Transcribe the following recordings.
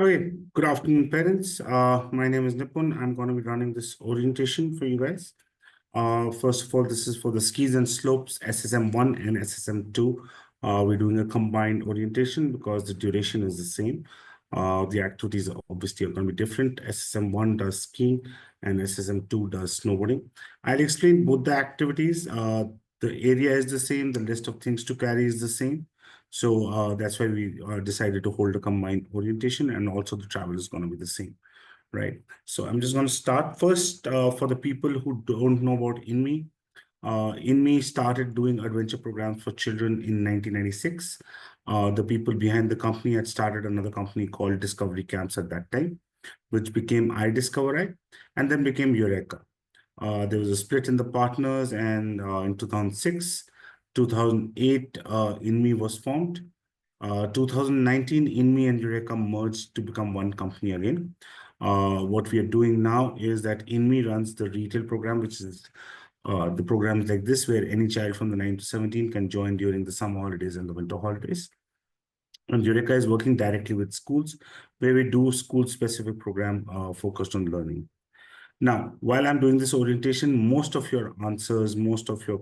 Okay, good afternoon, parents. My name is Nipun. I'm going to be running this orientation for you guys. First of all, this is for the skis and slopes, SSM1 and SSM2. We're doing a combined orientation because the duration is the same. The activities obviously are going to be different. SSM1 does skiing and SSM2 does snowboarding. I'll explain both the activities. The area is the same. The list of things to carry is the same. So that's why we decided to hold a combined orientation, and also the travel is going to be the same, right? So I'm just going to start first for the people who don't know about Inme. Inme started doing adventure programs for children in 1996. The people behind the company had started another company called Discovery Camps at that time, which became iDiscover, and then became Eureka. There was a split in the partners, and in 2006, 2008, Inme was formed. 2019, Inme and Eureka merged to become one company again. What we are doing now is that Inme runs the retail program, which is the programs like this, where any child from the 9 to 17 can join during the summer holidays and the winter holidays. And Eureka is working directly with schools, where we do school-specific program focused on learning. Now, while I'm doing this orientation, most of your answers, most of your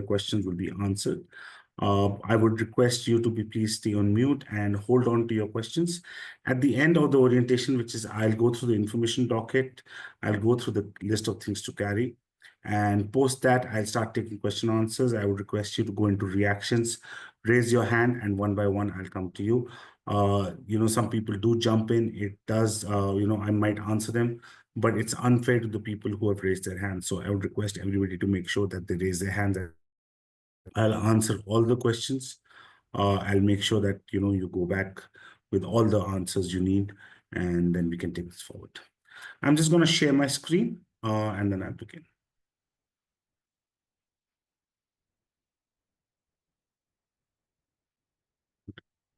questions will be answered. I would request you to please stay on mute and hold on to your questions. At the end of the orientation, which is I'll go through the information docket, I'll go through the list of things to carry, and post that, I'll start taking question answers. I would request you to go into reactions, raise your hand, and one by one, I'll come to you. Some people do jump in. It does, I might answer them, but it's unfair to the people who have raised their hands. So I would request everybody to make sure that they raise their hands. I'll answer all the questions. I'll make sure that, you go back with all the answers you need, and then we can take this forward. I'm just going to share my screen, and then I'll begin.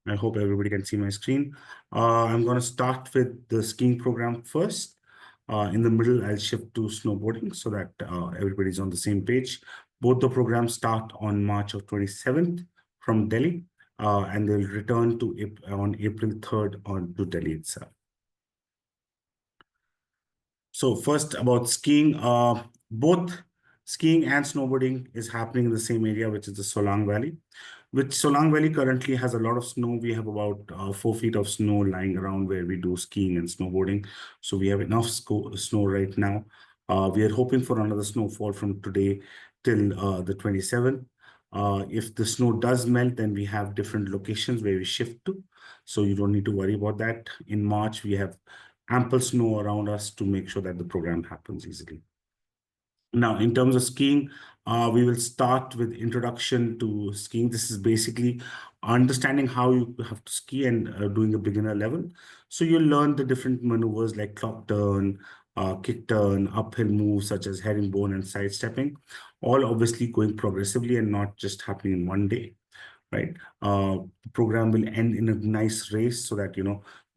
I hope everybody can see my screen. I'm going to start with the skiing program first. In the middle, I'll shift to snowboarding so that everybody's on the same page. Both the programs start on March of 27th from Delhi, and they'll return on April 3rd to Delhi itself. So first about skiing, both skiing and snowboarding is happening in the same area, which is the Solang Valley. Which Solang Valley currently has a lot of snow. We have about 4 feet of snow lying around where we do skiing and snowboarding. So we have enough snow right now. We are hoping for another snowfall from today till the 27th. If the snow does melt, then we have different locations where we shift to. So you don't need to worry about that. In March, we have ample snow around us to make sure that the program happens easily. Now, in terms of skiing, we will start with introduction to skiing. This is basically understanding how you have to ski and doing a beginner level. So you'll learn the different maneuvers like clock turn, kick turn, uphill moves such as herringbone and sidestepping, all obviously going progressively and not just happening in one day, right? The program will end in a nice race so that,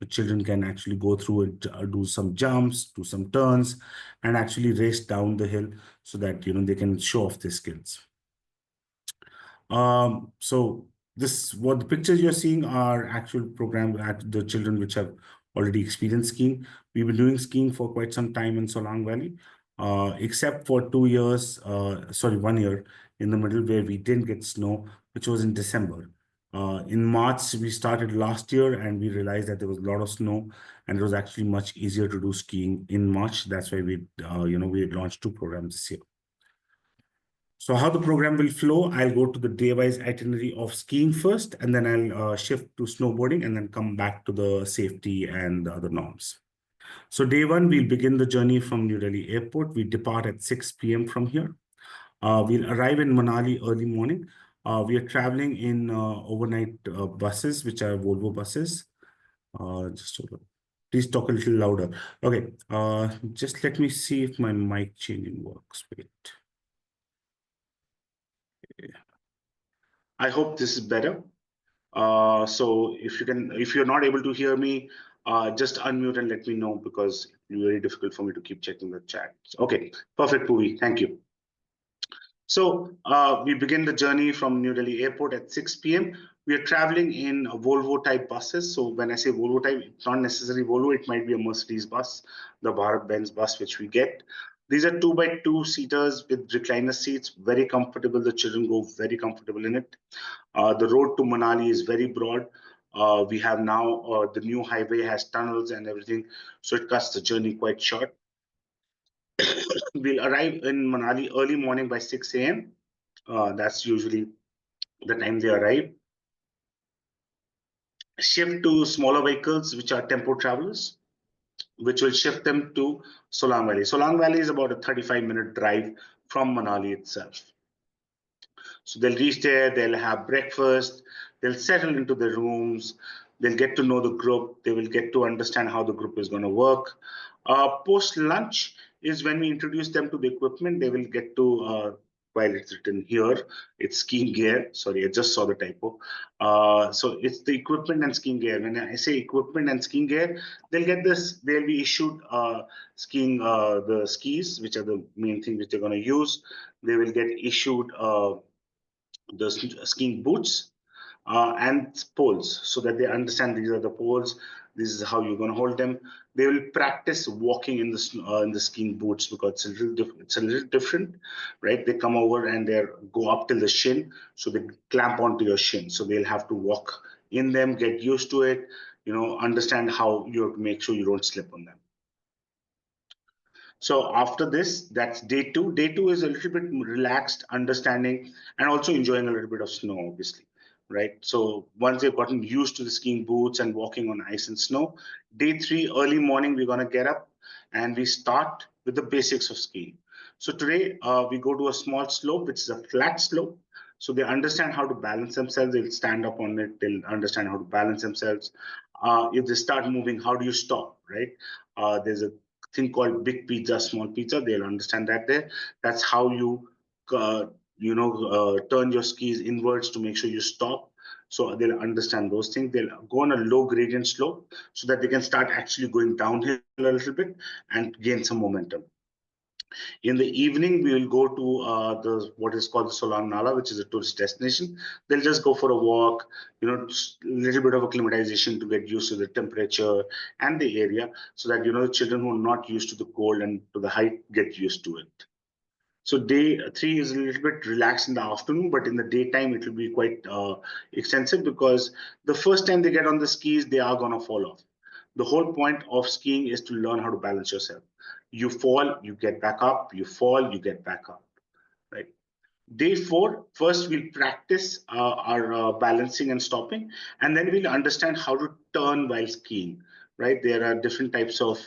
the children can actually go through it, do some jumps, do some turns, and actually race down the hill so that, they can show off their skills. So what the pictures you're seeing are actual program at the children which have already experienced skiing. We've been doing skiing for quite some time in Solang Valley, except for 1 year in the middle where we didn't get snow, which was in December. In March, we started last year and we realized that there was a lot of snow and it was actually much easier to do skiing in March. That's why we had launched 2 programs this year. So how the program will flow, I'll go to the day-wise itinerary of skiing first, and then I'll shift to snowboarding and then come back to the safety and the other norms. So day 1, we'll begin the journey from New Delhi Airport. We depart at 6 p.m. from here. We'll arrive in Manali early morning. We are traveling in overnight buses, which are Volvo buses. Just hold on. Please talk a little louder. Okay, just let me see if my mic changing works. Wait. I hope this is better. So if you're not able to hear me, just unmute and let me know because it's very difficult for me to keep checking the chat. Okay, perfect, Puvi. Thank you. So we begin the journey from New Delhi Airport at 6 p.m. We are traveling in Volvo type buses. So when I say Volvo type, it's not necessarily Volvo, it might be a Mercedes bus, the Bharat Benz bus, which we get. These are 2x2 seaters with recliner seats, very comfortable. The children go very comfortable in it. The road to Manali is very broad. We have now the new highway has tunnels and everything, so it cuts the journey quite short. We'll arrive in Manali early morning by 6 a.m. That's usually the time they arrive. Shift to smaller vehicles, which are tempo travelers, which will shift them to Solang Valley. Solang Valley is about a 35-minute drive from Manali itself. So they'll reach there, they'll have breakfast, they'll settle into their rooms, they'll get to know the group, they will get to understand how the group is going to work. Post lunch is when we introduce them to the equipment. They will get to, while it's written here, it's skiing gear. Sorry, I just saw the typo. So it's the equipment and skiing gear. When I say equipment and skiing gear, they'll get this, they'll be issued the skis, which are the main thing which they're going to use. They will get issued the skiing boots and poles so that they understand these are the poles. This is how you're going to hold them. They will practice walking in the skiing boots because it's a little different. It's a little different, right? They come over and they go up till the shin, so they clamp onto your shin. So they'll have to walk in them, get used to it. Understand how you make sure you don't slip on them. So after this, that's day two. Day two is a little bit relaxed, understanding, and also enjoying a little bit of snow, obviously, right? So once they've gotten used to the skiing boots and walking on ice and snow, day three, early morning, we're gonna get up and we start with the basics of skiing. So today we go to a small slope, which is a flat slope. So they understand how to balance themselves. They'll stand up on it. They'll understand how to balance themselves. If they start moving, how do you stop, right? There's a thing called big pizza, small pizza. They'll understand that there. That's how you, turn your skis inwards to make sure you stop. So they'll understand those things. They'll go on a low gradient slope so that they can start actually going downhill a little bit and gain some momentum. In the evening, we will go to the what is called the Solang Nala, which is a tourist destination. They'll just go for a walk, a little bit of acclimatization to get used to the temperature and the area, so that the children who are not used to the cold and to the height get used to it. So day three is a little bit relaxed in the afternoon, but in the daytime it will be quite extensive because the first time they get on the skis, they are gonna fall off. The whole point of skiing is to learn how to balance yourself. You fall, you get back up. You fall, you get back up. Right. Day four, first we'll practice our balancing and stopping, and then we'll understand how to turn while skiing. Right, there are different types of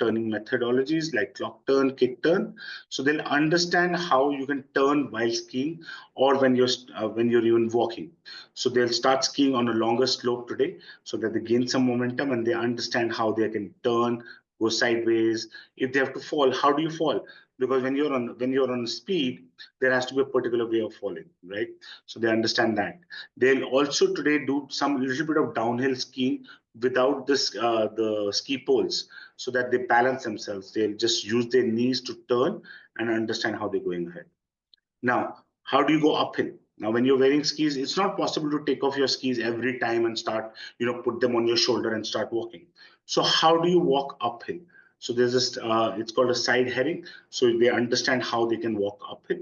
turning methodologies like clock turn, kick turn. So they'll understand how you can turn while skiing or when you're even walking. So they'll start skiing on a longer slope today, so that they gain some momentum and they understand how they can turn, go sideways. If they have to fall, how do you fall? Because when you're on speed, there has to be a particular way of falling, right? So they understand that. They'll also today do some little bit of downhill skiing without the ski poles, so that they balance themselves. They'll just use their knees to turn and understand how they're going ahead. Now, how do you go uphill? Now, when you're wearing skis, it's not possible to take off your skis every time and start, put them on your shoulder and start walking. So how do you walk uphill? So there's this, it's called a side heading. So they understand how they can walk uphill.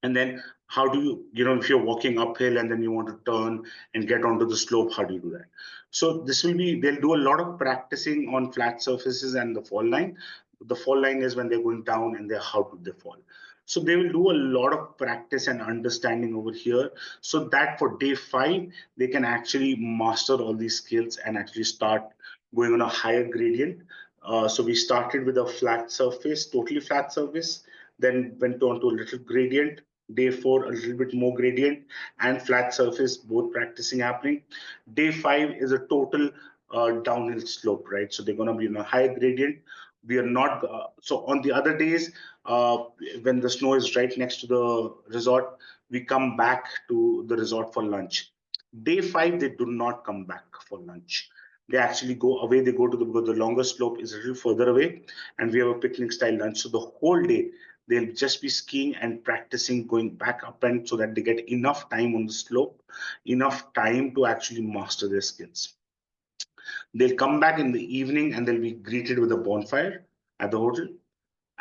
And then how do if you're walking uphill and then you want to turn and get onto the slope, how do you do that? So they'll do a lot of practicing on flat surfaces and the fall line. The fall line is when they're going down and how do they fall. So they will do a lot of practice and understanding over here so that for day five, they can actually master all these skills and actually start going on a higher gradient. So we started with a flat surface, totally flat surface, then went on to a little gradient. Day four, a little bit more gradient and flat surface, both practicing happening. Day five is a total downhill slope, right? So they're going to be in a high gradient. We are not, so on the other days, when the snow is right next to the resort, we come back to the resort for lunch. Day five, they do not come back for lunch. They actually go away. They go to because the longer slope is a little further away, and we have a picnic style lunch. So the whole day they'll just be skiing and practicing going back up, and so that they get enough time on the slope, enough time to actually master their skills. They'll come back in the evening and they'll be greeted with a bonfire at the hotel.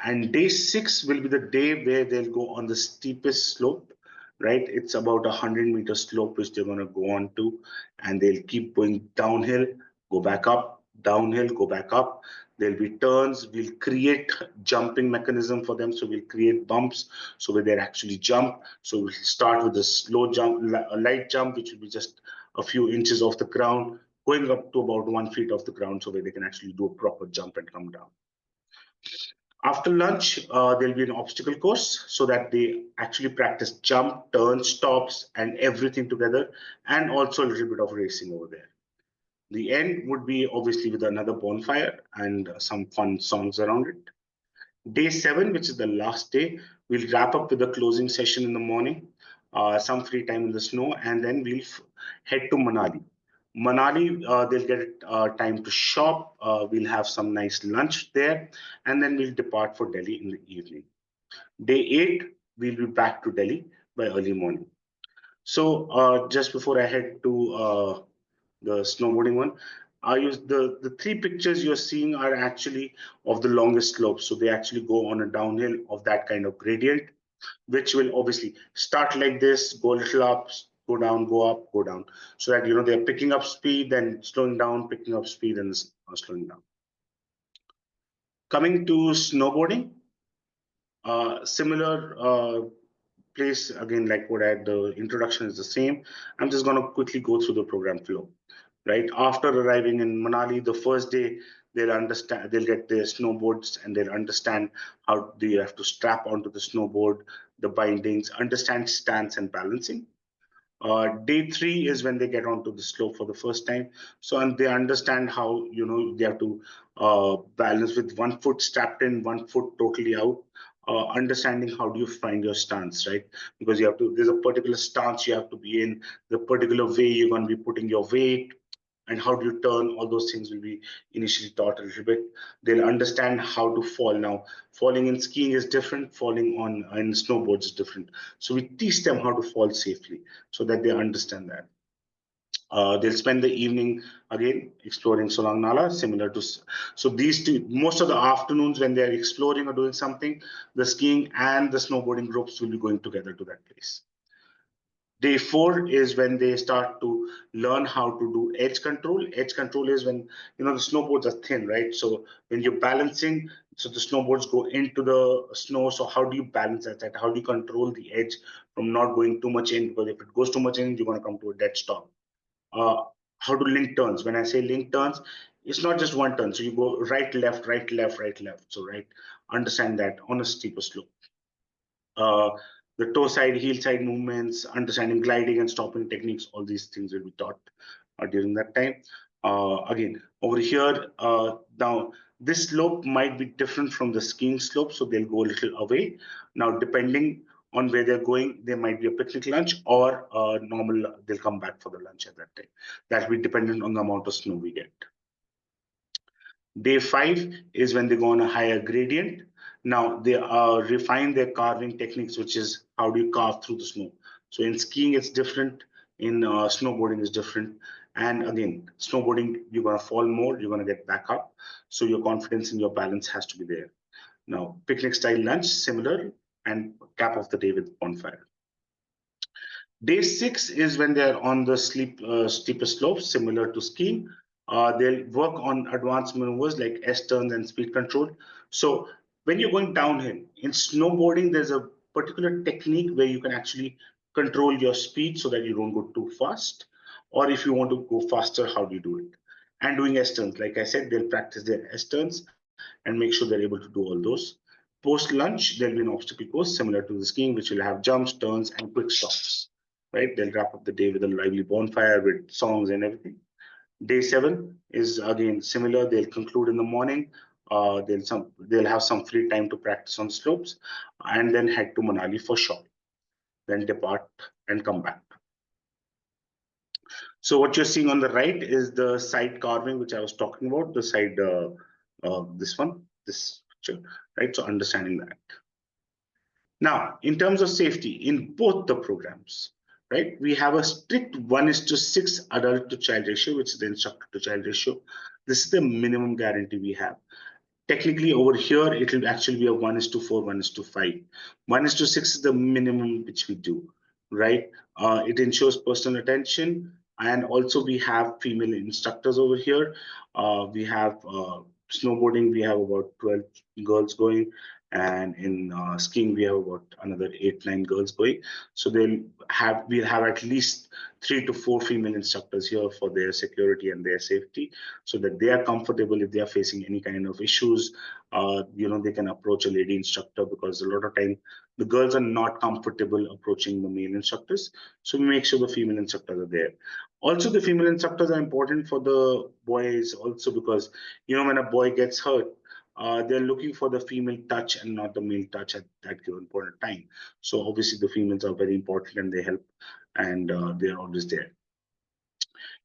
And day 6 will be the day where they'll go on the steepest slope, right? It's about 100-meter slope which they're going to go on to, and they'll keep going downhill, go back up, downhill, go back up. There'll be turns. We'll create jumping mechanism for them, so we'll create bumps so where they actually jump. So we'll start with a slow jump, a light jump, which will be just a few inches off the ground, going up to about 1 feet off the ground, so where they can actually do a proper jump and come down. After lunch, there'll be an obstacle course so that they actually practice jump, turn, stops, and everything together, and also a little bit of racing over there. The end would be obviously with another bonfire and some fun songs around it. Day 7, which is the last day, we'll wrap up with a closing session in the morning, some free time in the snow, and then we'll head to Manali. Manali, they'll get time to shop. We'll have some nice lunch there, and then we'll depart for Delhi in the evening. Day 8, we'll be back to Delhi by early morning. So just before I head to the snowboarding one, I use the three pictures you're seeing are actually of the longest slopes. So they actually go on a downhill of that kind of gradient, which will obviously start like this, go a little up, go down, go up, go down, so that they're picking up speed, then slowing down, picking up speed, and slowing down. Coming to snowboarding, similar place again, like what I had, the introduction is the same. I'm just going to quickly go through the program flow. Right after arriving in Manali, the first day they'll get their snowboards and they'll understand how they have to strap onto the snowboard, the bindings, understand stance and balancing. Day 3 is when they get onto the slope for the first time. So, and they understand how, they have to balance with 1 foot strapped in, 1 foot totally out. Understanding how do you find your stance, right? Because there's a particular stance you have to be in, the particular way you're going to be putting your weight, and how do you turn. All those things will be initially taught a little bit. They'll understand how to fall. Now, falling in skiing is different, falling on in snowboards is different, so we teach them how to fall safely so that they understand that. They'll spend the evening again exploring Solang Nala, similar to. So these two, most of the afternoons when they're exploring or doing something, the skiing and the snowboarding groups will be going together to that place. Day 4 is when they start to learn how to do edge control. Edge control is when the snowboards are thin, right? So when you're balancing, so the snowboards go into the snow. So how do you balance that? How do you control the edge from not going too much in? Because if it goes too much in, you're going to come to a dead stop. How to link turns? When I say link turns, it's not just one turn. So you go right, left, right, left, right, left. So right, understand that on a steeper slope. The toe side, heel side movements, understanding gliding and stopping techniques, all these things will be taught during that time. Again, over here, now this slope might be different from the skiing slope, so they'll go a little away. Now, depending on where they're going, there might be a picnic lunch or normal, they'll come back for the lunch at that time. That will be dependent on the amount of snow we get. Day 5 is when they go on a higher gradient. Now they refine their carving techniques, which is how do you carve through the snow. So in skiing, it's different. In snowboarding, is different. And again, snowboarding, you're going to fall more, you're going to get back up. So your confidence in your balance has to be there. Now, picnic style lunch, similar, and cap of the day with bonfire. Day 6 is when they're on the steeper slopes, similar to skiing. They'll work on advanced maneuvers like S turns and speed control. So when you're going downhill, in snowboarding, there's a particular technique where you can actually control your speed so that you don't go too fast. Or if you want to go faster, how do you do it? And doing S turns, like I said, they'll practice their S turns and make sure they're able to do all those. Post lunch, there'll be an obstacle course similar to the skiing, which will have jumps, turns, and quick stops. Right? They'll wrap up the day with a lively bonfire with songs and everything. Day 7 is again similar. They'll conclude in the morning. They'll have some free time to practice on slopes, and then head to Manali for shopping. Then depart and come back. So what you're seeing on the right is the side carving, which I was talking about. The side, this picture, right? So understanding that. Now, in terms of safety in both the programs, right, we have a strict 1:6 adult to child ratio, which is the instructor to child ratio. This is the minimum guarantee we have. Technically, over here, it will actually be a 1:4, 1:5. 1:6 is the minimum which we do, right? It ensures personal attention. And also, we have female instructors over here. We have snowboarding, we have about 12 girls going. And in skiing, we have about another 8, 9 girls going. So we'll have at least 3 to 4 female instructors here for their security and their safety, so that they are comfortable if they are facing any kind of issues. They can approach a lady instructor, because a lot of time the girls are not comfortable approaching the male instructors. So we make sure the female instructors are there. Also, the female instructors are important for the boys also, because when a boy gets hurt, they're looking for the female touch and not the male touch at that given point of time. So obviously the females are very important and they help, and they're always there.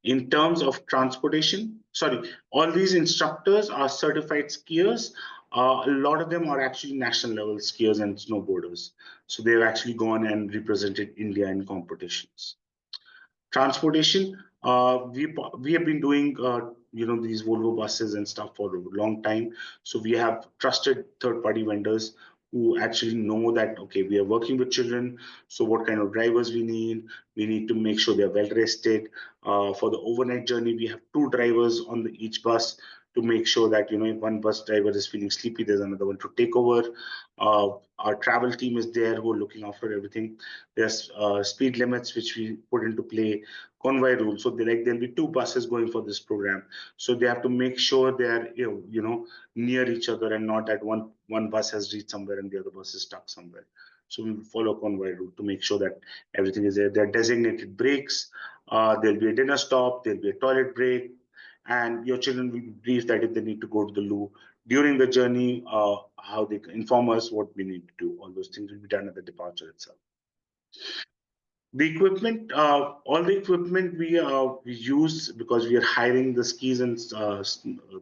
In terms of transportation, sorry, all these instructors are certified skiers. A lot of them are actually national level skiers and snowboarders. So they've actually gone and represented India in competitions. Transportation, we have been doing these Volvo buses and stuff for a long time. So we have trusted third party vendors who actually know that, okay, we are working with children, so what kind of drivers we need to make sure they're well rested. For the overnight journey, we have 2 drivers on each bus, to make sure that if one bus driver is feeling sleepy, there's another one to take over. Our travel team is there who are looking after everything. There's speed limits which we put into play, convoy rules. So there'll be 2 buses going for this program. So they have to make sure they are near each other, and not that one bus has reached somewhere and the other bus is stuck somewhere. So we follow convoy route to make sure that everything is there. There are designated breaks. There'll be a dinner stop. There'll be a toilet break, and your children will be briefed that if they need to go to the loo during the journey, how they can inform us what we need to do. All those things will be done at the departure itself. The equipment, all the equipment we use, because we are hiring the skis and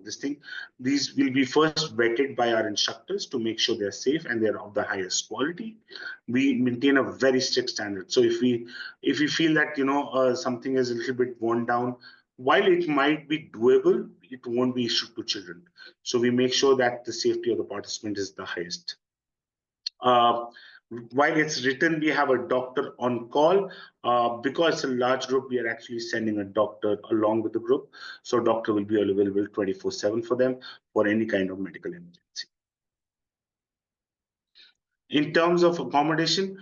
this thing. These will be first vetted by our instructors to make sure they're safe and they're of the highest quality. We maintain a very strict standard. So if we feel that something is a little bit worn down, while it might be doable, it won't be issued to children. So we make sure that the safety of the participant is the highest. Uh, while it's written, we have a doctor on call. Because it's a large group, we are actually sending a doctor along with the group. So doctor will be available 24/7 for them for any kind of medical emergency. In terms of accommodation,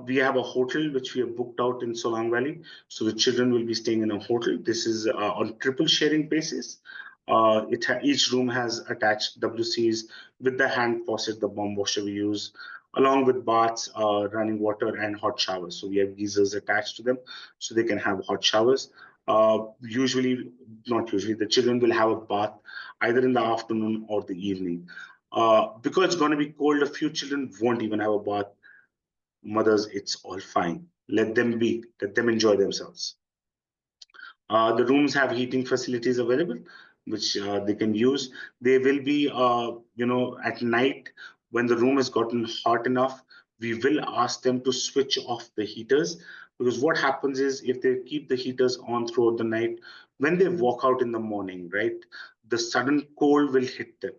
we have a hotel which we have booked out in Solang Valley. So the children will be staying in a hotel. This is on triple sharing basis. Each room has attached WCs with the hand faucet, the bomb washer we use, along with baths, running water, and hot showers. So we have geysers attached to them, so they can have hot showers. Not usually, the children will have a bath either in the afternoon or the evening. Because it's going to be cold, a few children won't even have a bath. Mothers, it's all fine. Let them be. Let them enjoy themselves. The rooms have heating facilities available, which they can use. They will be, at night when the room has gotten hot enough, we will ask them to switch off the heaters, because what happens is if they keep the heaters on throughout the night, when they walk out in the morning, right, the sudden cold will hit them.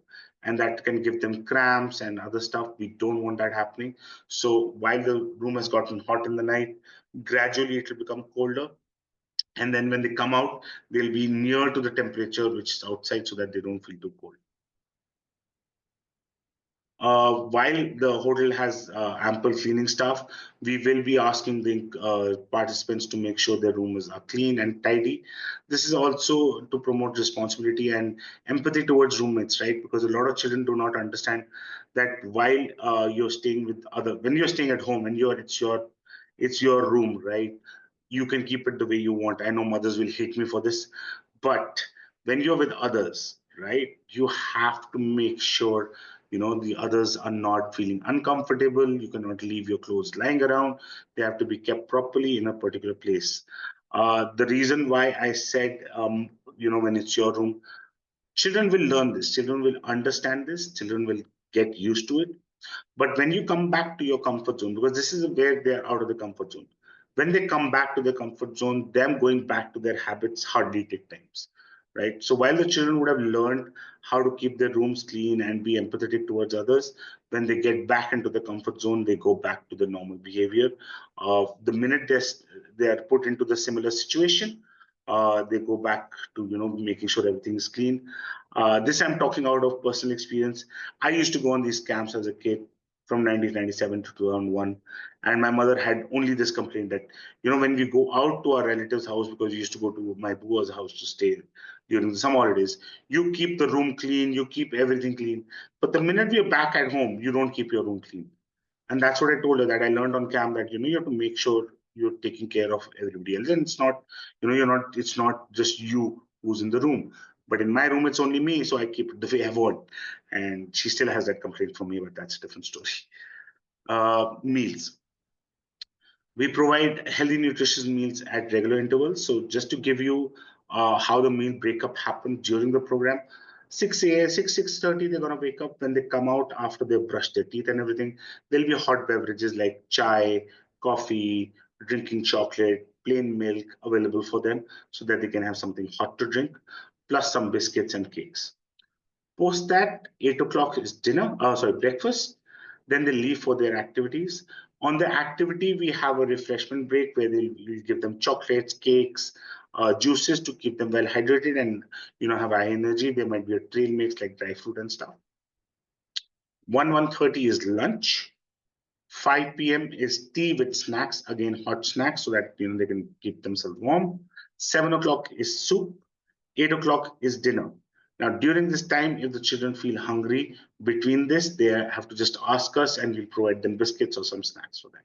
And that can give them cramps and other stuff. We don't want that happening. So while the room has gotten hot in the night, gradually it will become colder, and then when they come out, they'll be near to the temperature which is outside, so that they don't feel too cold. While the hotel has ample cleaning staff, we will be asking the participants to make sure their rooms are clean and tidy. This is also to promote responsibility and empathy towards roommates, right? Because a lot of children do not understand that while when you're staying at home and it's your room, right? You can keep it the way you want. I know mothers will hate me for this, but when you're with others, right, you have to make sure the others are not feeling uncomfortable. You cannot leave your clothes lying around. They have to be kept properly in a particular place. The reason why I said, when it's your room, children will learn this. Children will understand this. Children will get used to it. But when you come back to your comfort zone, because this is where they're out of the comfort zone, when they come back to the comfort zone, them going back to their habits hardly take times, right? So while the children would have learned how to keep their rooms clean and be empathetic towards others, when they get back into the comfort zone, they go back to the normal behavior. The minute they are put into the similar situation, they go back to making sure everything is clean. This I'm talking out of personal experience. I used to go on these camps as a kid from 1997 to 2001, and my mother had only this complaint that when we go out to our relatives' house, because we used to go to my bua's house to stay during the summer holidays, you keep the room clean, you keep everything clean. But the minute we are back at home, you don't keep your room clean. And that's what I told her, that I learned on camp, that you have to make sure you're taking care of everybody else. And it's not, it's not just you who's in the room. But in my room, it's only me, so I keep it the way I want. And she still has that complaint from me, but that's a different story. Meals. We provide healthy, nutritious meals at regular intervals. So just to give you how the meal breakup happened during the program, 6 a.m., 6:30, they're gonna wake up. When they come out after they've brushed their teeth and everything, there'll be hot beverages like chai, coffee, drinking chocolate, plain milk available for them so that they can have something hot to drink, plus some biscuits and cakes. Post that, 8 o'clock is breakfast. Then they leave for their activities. On the activity, we have a refreshment break where we'll give them chocolates, cakes, juices to keep them well hydrated and have high energy. There might be a trail mix like dry fruit and stuff. 1:30 is lunch. 5 p.m. is tea with snacks, again hot snacks, so that they can keep themselves warm. 7 o'clock is soup. 8 o'clock is dinner. Now, during this time, if the children feel hungry between this, they have to just ask us and we'll provide them biscuits or some snacks for them.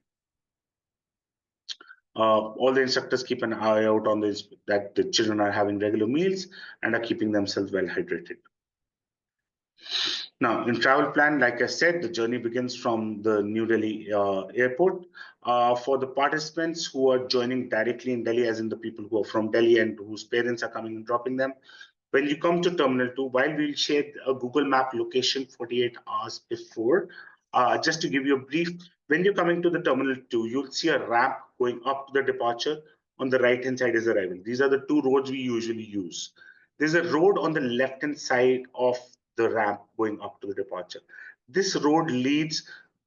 All the instructors keep an eye out on this, that the children are having regular meals and are keeping themselves well hydrated. Now, in travel plan, like I said, the journey begins from the New Delhi airport. For the participants who are joining directly in Delhi, as in the people who are from Delhi and whose parents are coming and dropping them, when you come to Terminal 2, while we'll share a Google Map location 48 hours before, just to give you a brief, when you're coming to the Terminal 2, you'll see a ramp going up to the departure. On the right-hand side is arrival. These are the two roads we usually use. There's a road on the left-hand side of the ramp going up to the departure. This road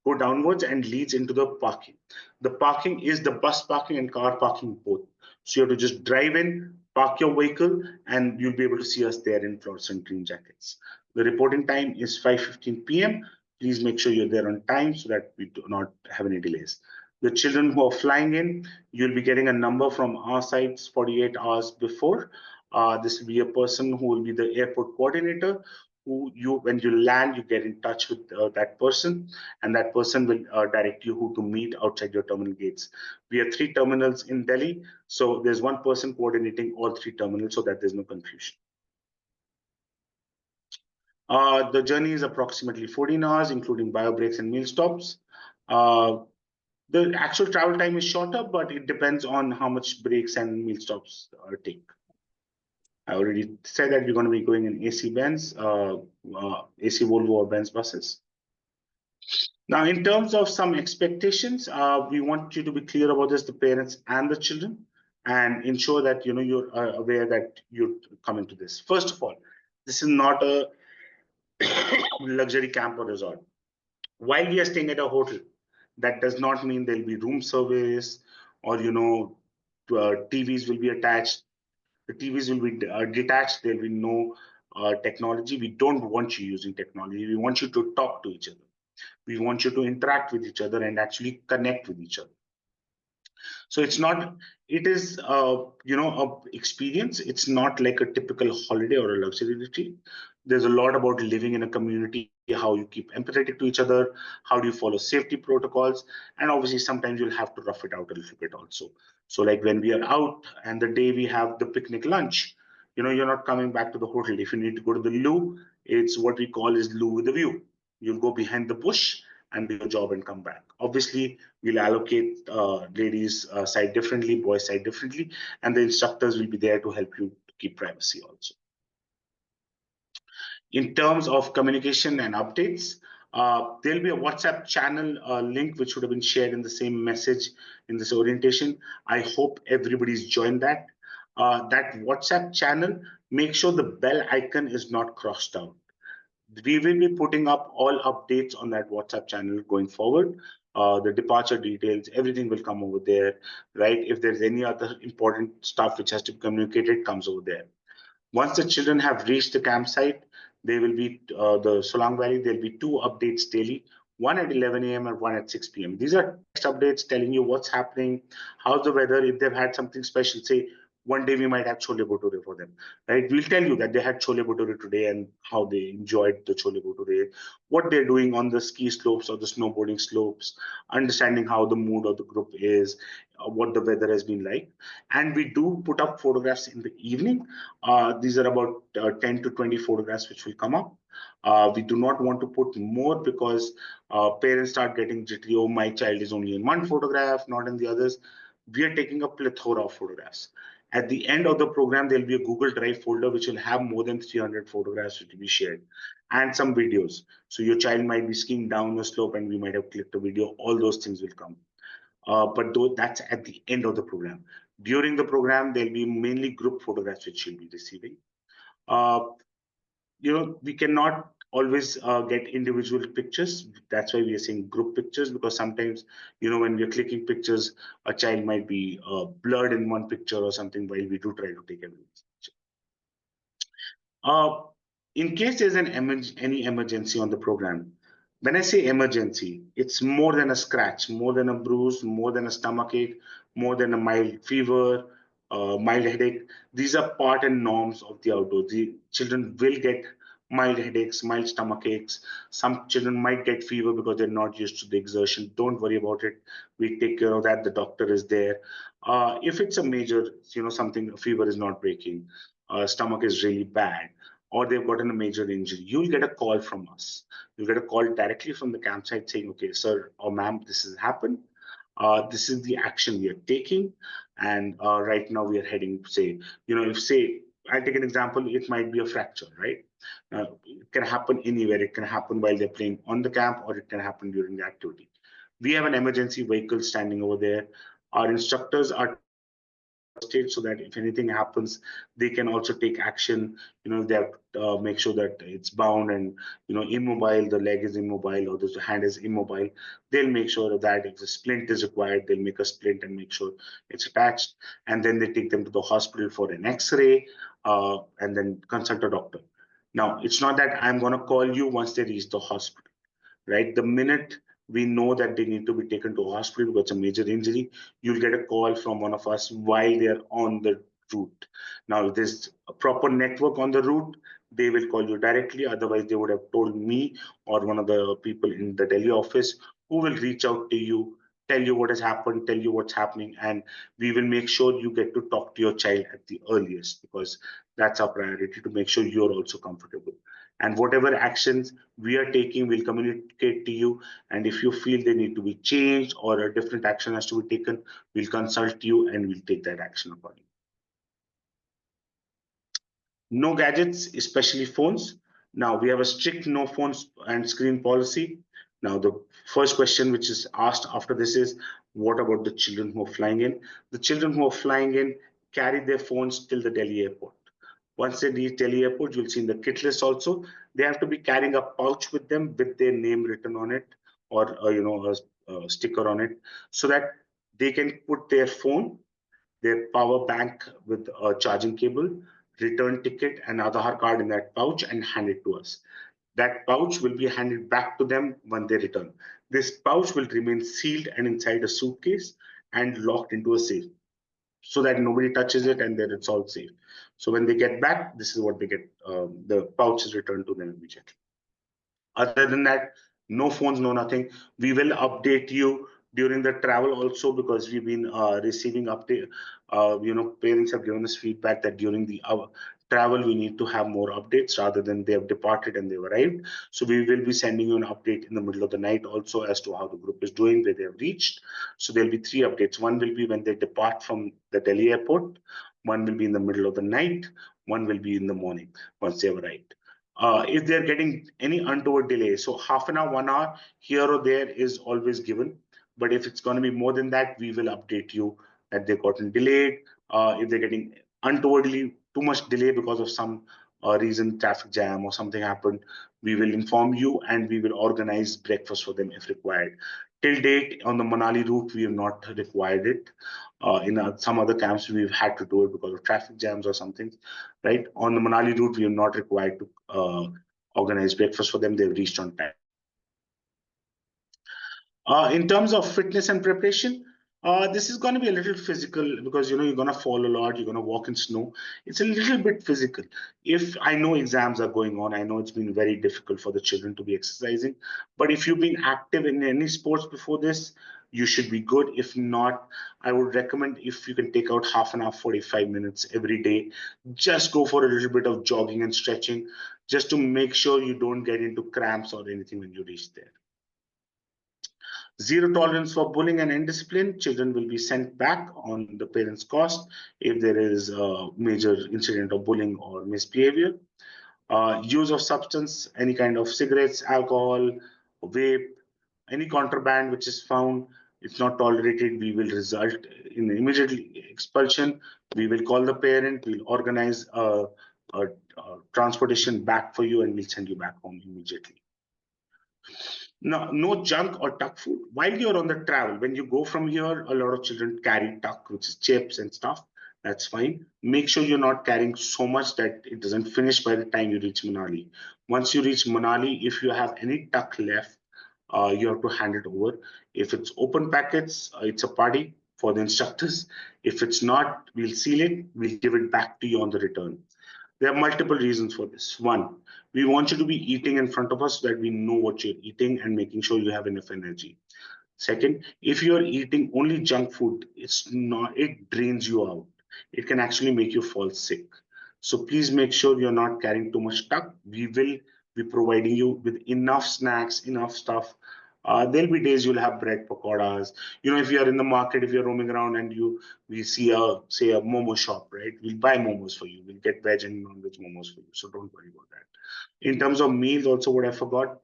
go downwards and leads into the parking. The parking is the bus parking and car parking both. So you have to just drive in, park your vehicle, and you'll be able to see us there in fluorescent green jackets. The reporting time is 5:15 p.m. Please make sure you're there on time so that we do not have any delays. The children who are flying in, you'll be getting a number from our sites 48 hours before. This will be a person who will be the airport coordinator, when you land, you get in touch with that person, and that person will direct you who to meet outside your terminal gates. We have 3 terminals in Delhi, so there's one person coordinating all 3 terminals so that there's no confusion. The journey is approximately 14 hours, including bio breaks and meal stops. The actual travel time is shorter, but it depends on how much breaks and meal stops take. I already said that we're going to be going in AC Benz, AC Volvo or Benz buses. Now, in terms of some expectations, we want you to be clear about this, the parents and the children, and ensure that you're aware that you're coming to this. First of all, this is not a luxury camp or resort. While we are staying at a hotel, that does not mean there'll be room service or TVs will be attached. The TVs will be detached. There'll be no technology. We don't want you using technology. We want you to talk to each other. We want you to interact with each other and actually connect with each other. So it is a experience. It's not like a typical holiday or a luxury retreat. There's a lot about living in a community, how you keep empathetic to each other, how do you follow safety protocols, and obviously sometimes you'll have to rough it out a little bit also. So like when we are out and the day we have the picnic lunch, you're not coming back to the hotel. If you need to go to the loo, it's what we call is loo with a view. You'll go behind the bush and do your job and come back. Obviously, we'll allocate ladies' side differently, boys' side differently, and the instructors will be there to help you to keep privacy also. In terms of communication and updates, There'll be a WhatsApp channel link which would have been shared in the same message in this orientation. I hope everybody's joined that. That WhatsApp channel, make sure the bell icon is not crossed out. We will be putting up all updates on that WhatsApp channel going forward. The departure details, everything will come over there, right? If there's any other important stuff which has to be communicated, comes over there. Once the children have reached the campsite, they will be the Solang Valley. There'll be two updates daily, one at 11 a.m. and one at 6 p.m. These are text updates telling you what's happening, how's the weather, if they've had something special. Say one day we might have chole bhature for them, right? We'll tell you that they had chole bhature today and how they enjoyed the chole bhature, what they're doing on the ski slopes or the snowboarding slopes, understanding how the mood of the group is, what the weather has been like. And we do put up photographs in the evening. These are about 10 to 20 photographs which will come up. We do not want to put more because parents start getting jittery. Oh, my child is only in one photograph, not in the others. We are taking a plethora of photographs. At the end of the program, there'll be a Google Drive folder which will have more than 300 photographs which will be shared and some videos. So your child might be skiing down a slope and we might have clicked a video. All those things will come. But though that's at the end of the program. During the program, there'll be mainly group photographs which you'll be receiving. Uh, we cannot always get individual pictures. That's why we are saying group pictures, because sometimes, when we're clicking pictures, a child might be blurred in one picture or something, while we do try to take everyone's picture. Uh, in case there's any emergency on the program, when I say emergency, it's more than a scratch, more than a bruise, more than a stomach ache, more than a mild fever, mild headache. These are part and norms of the outdoors. The children will get mild headaches, mild stomach aches. Some children might get fever because they're not used to the exertion. Don't worry about it. We take care of that. The doctor is there. If it's a major, something, a fever is not breaking, stomach is really bad, or they've gotten a major injury, you'll get a call from us. You'll get a call directly from the campsite saying, okay, sir or ma'am, this has happened. This is the action we are taking. And right now we are heading, say, I'll take an example, it might be a fracture, right? It can happen anywhere. It can happen while they're playing on the camp, or it can happen during the activity. We have an emergency vehicle standing over there. Our instructors are state so that if anything happens, they can also take action. They have to make sure that it's bound and immobile, the leg is immobile or the hand is immobile. They'll make sure that if a splint is required, they'll make a splint and make sure it's attached. And then they take them to the hospital for an X-ray, and then consult a doctor. Now, it's not that I'm going to call you once they reach the hospital, right? The minute we know that they need to be taken to a hospital because it's a major injury, you'll get a call from one of us while they're on the route. Now, if there's a proper network on the route, they will call you directly. Otherwise, they would have told me or one of the people in the Delhi office, who will reach out to you, tell you what has happened, tell you what's happening, and we will make sure you get to talk to your child at the earliest, because that's our priority, to make sure you're also comfortable. And whatever actions we are taking, we'll communicate to you. And if you feel they need to be changed or a different action has to be taken, we'll consult you and we'll take that action accordingly. No gadgets, especially phones. Now, we have a strict no phones and screen policy. Now, the first question which is asked after this is, what about the children who are flying in? The children who are flying in carry their phones till the Delhi airport. Once they reach Delhi airport, you'll see in the kit list also, they have to be carrying a pouch with them with their name written on it, or a sticker on it, so that they can put their phone, their power bank with a charging cable, return ticket, and Aadhaar card in that pouch and hand it to us. That pouch will be handed back to them when they return. This pouch will remain sealed and inside a suitcase and locked into a safe, so that nobody touches it and then it's all safe. So when they get back, this is what they get. The pouch is returned to them immediately. Other than that, no phones, no nothing. We will update you during the travel also, because we've been receiving update. Parents have given us feedback that during the travel we need to have more updates rather than they have departed and they've arrived. So we will be sending you an update in the middle of the night also as to how the group is doing, where they have reached. So there'll be 3 updates. One will be when they depart from the Delhi airport. One will be in the middle of the night. One will be in the morning once they have arrived. if they're getting any untoward delay. So half an hour, 1 hour here or there is always given. But if it's going to be more than that, we will update you that they've gotten delayed. If they're getting untowardly too much delay because of some reason, traffic jam or something happened, we will inform you and we will organize breakfast for them if required. Till date, on the Manali route, we have not required it. In some other camps, we've had to do it because of traffic jams or something, right? On the Manali route, we are not required to organize breakfast for them. They've reached on time. In terms of fitness and preparation, this is going to be a little physical because you're going to fall a lot. You're going to walk in snow. It's a little bit physical. If I know exams are going on, I know it's been very difficult for the children to be exercising. But if you've been active in any sports before this, you should be good. If not, I would recommend if you can take out half an hour, 45 minutes every day, just go for a little bit of jogging and stretching, just to make sure you don't get into cramps or anything when you reach there. Zero tolerance for bullying and indiscipline. Children will be sent back on the parents' cost if there is a major incident of bullying or misbehavior. Use of substance, any kind of cigarettes, alcohol, vape, any contraband which is found, it's not tolerated, we will result in immediate expulsion. We will call the parent, we'll organize a transportation back for you and we'll send you back home immediately. No junk or tuck food. While you're on the travel, when you go from here, a lot of children carry tuck, which is chips and stuff. That's fine. Make sure you're not carrying so much that it doesn't finish by the time you reach Manali. Once you reach Manali, if you have any tuck left, you have to hand it over. If it's open packets, it's a party for the instructors. If it's not, we'll seal it. We'll give it back to you on the return. There are multiple reasons for this. One, we want you to be eating in front of us so that we know what you're eating and making sure you have enough energy. Second, if you're eating only junk food, it drains you out. It can actually make you fall sick. So please make sure you're not carrying too much stuff. We will be providing you with enough snacks, enough stuff. There'll be days you'll have bread pakoras. If you're in the market, if you're roaming around and we see a momo shop, right? We'll buy momos for you. We'll get veg and non-veg momos for you. So don't worry about that. In terms of meals, also what I forgot,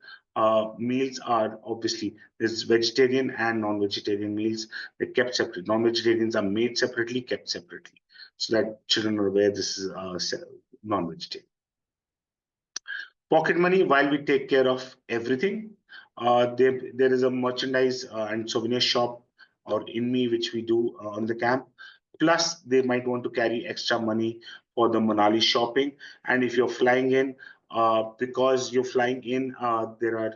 meals are obviously there's vegetarian and non-vegetarian meals. They're kept separate. Non-vegetarians are made separately, kept separately, so that children are aware this is non-vegetarian. Pocket money, while we take care of everything, there is a merchandise and souvenir shop or Inme which we do on the camp. Plus, they might want to carry extra money for the Manali shopping. And if you're flying in, because you're flying in, there are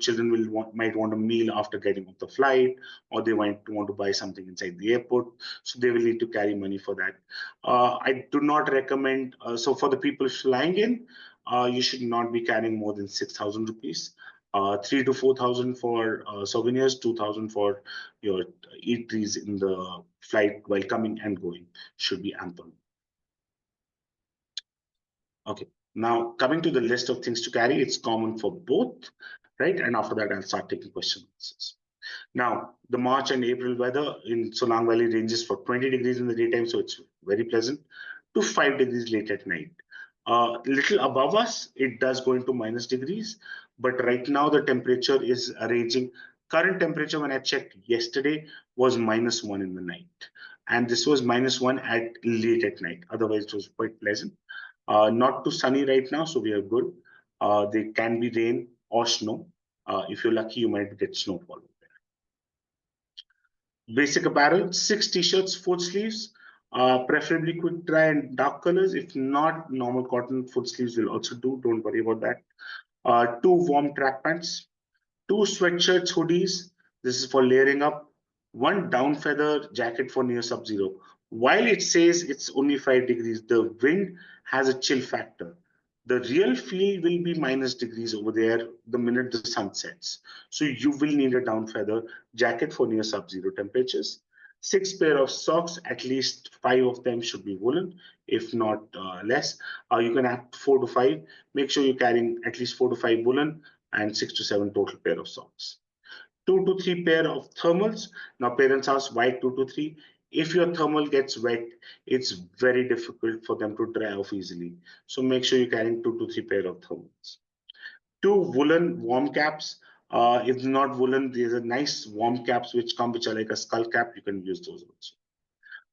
children might want a meal after getting off the flight, or they might want to buy something inside the airport, so they will need to carry money for that. I do not recommend. So for the people flying in, you should not be carrying more than 6,000 rupees. 3 to 4,000 for souvenirs, 2,000 for your eateries in the flight while coming and going should be ample. Okay, now coming to the list of things to carry, it's common for both, right? And after that, I'll start taking questions. Now, the March and April weather in Solang Valley ranges for 20 degrees in the daytime, so it's very pleasant, to 5 degrees late at night. Little above us, it does go into minus degrees, but right now the temperature is ranging. Current temperature when I checked yesterday was -1 in the night, and this was -1 at late at night. Otherwise, it was quite pleasant. Not too sunny right now, so we are good. There can be rain or snow. If you're lucky, you might get snowfall. Basic apparel, 6 t-shirts, 4 sleeves, preferably quick dry and dark colors. If not, normal cotton full sleeves will also do. Don't worry about that. 2 warm track pants, 2 sweatshirts, hoodies. This is for layering up. 1 down feather jacket for near sub-zero. While it says it's only 5 degrees, the wind has a chill factor. The real feel will be minus degrees over there the minute the sun sets. So you will need a down feather jacket for near sub-zero temperatures. 6 pair of socks, at least 5 of them should be woolen, if not less. You can have 4 to 5. Make sure you're carrying at least 4 to 5 woolen and 6 to 7 total pair of socks. 2 to 3 pair of thermals. Now parents ask why 2 to 3? If your thermal gets wet, it's very difficult for them to dry off easily. So make sure you're carrying 2 to 3 pair of thermals. 2 woolen warm caps. If not woolen, there's a nice warm caps which come, which are like a skull cap. You can use those also.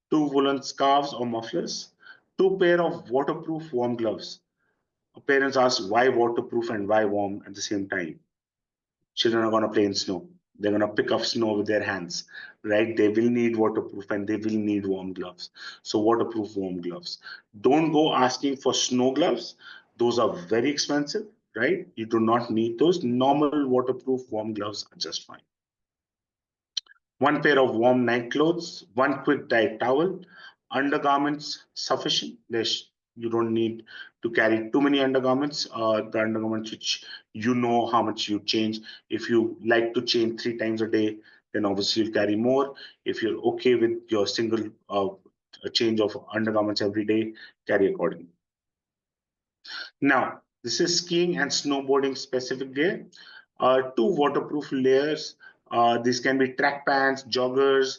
2 woolen scarves or mufflers. 2 pair of waterproof warm gloves. Parents ask why waterproof and why warm at the same time. Children are going to play in snow. They're going to pick up snow with their hands, right? They will need waterproof and they will need warm gloves. So, waterproof warm gloves. Don't go asking for snow gloves. Those are very expensive, right? You do not need those. Normal waterproof warm gloves are just fine. 1 pair of warm night clothes, 1 quick dye towel, undergarments sufficient. You don't need to carry too many undergarments. The undergarments which you know how much you change. If you like to change 3 times a day, then obviously you'll carry more. If you're okay with your single change of undergarments every day, carry accordingly. Now, this is skiing and snowboarding specific gear. 2 waterproof layers. These can be track pants, joggers,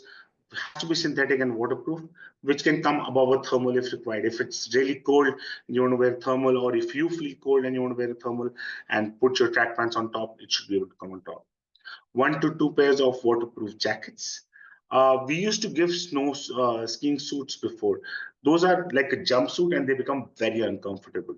has to be synthetic and waterproof, which can come above a thermal if required. If it's really cold and you want to wear thermal, or if you feel cold and you want to wear a thermal and put your track pants on top, it should be able to come on top. 1 to 2 pairs of waterproof jackets. We used to give snow skiing suits before. Those are like a jumpsuit and they become very uncomfortable.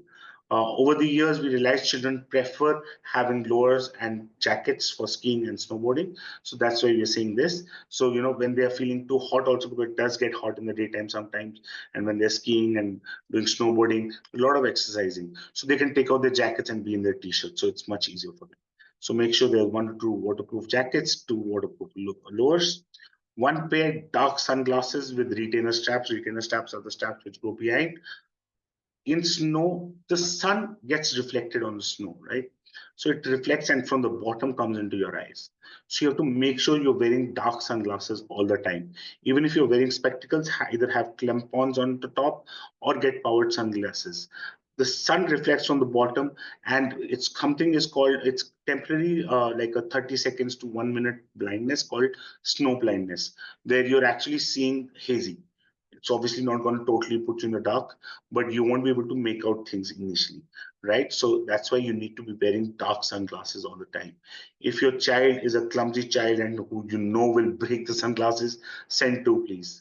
Over the years, we realized children prefer having lowers and jackets for skiing and snowboarding. So that's why we're saying this. So, when they're feeling too hot, also because it does get hot in the daytime sometimes. And when they're skiing and doing snowboarding, a lot of exercising. So they can take out their jackets and be in their t-shirts. So it's much easier for them. So make sure there's 1 to 2 waterproof jackets, 2 waterproof lowers, 1 pair dark sunglasses with retainer straps. Retainer straps are the straps which go behind. In snow, the sun gets reflected on the snow, right? So it reflects and from the bottom comes into your eyes. So you have to make sure you're wearing dark sunglasses all the time. Even if you're wearing spectacles, either have clampons on the top or get powered sunglasses. The sun reflects from the bottom, and it's something is called, it's temporary, like a 30 seconds to 1 minute blindness called snow blindness, where you're actually seeing hazy. It's obviously not going to totally put you in the dark, but you won't be able to make out things initially, right? So that's why you need to be wearing dark sunglasses all the time. If your child is a clumsy child and who you know will break the sunglasses, send two, please,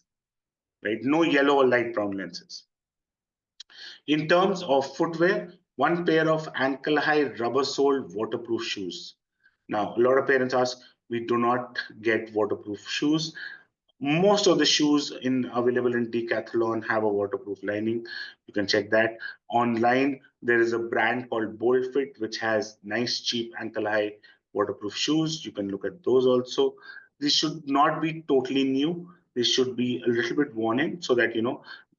right? No yellow or light brown lenses. In terms of footwear, 1 pair of ankle high rubber soled waterproof shoes. Now, a lot of parents ask, we do not get waterproof shoes. Most of the shoes available in Decathlon have a waterproof lining. You can check that. Online, there is a brand called Bold Fit, which has nice, cheap ankle high waterproof shoes. You can look at those also. These should not be totally new. This should be a little bit worn in so that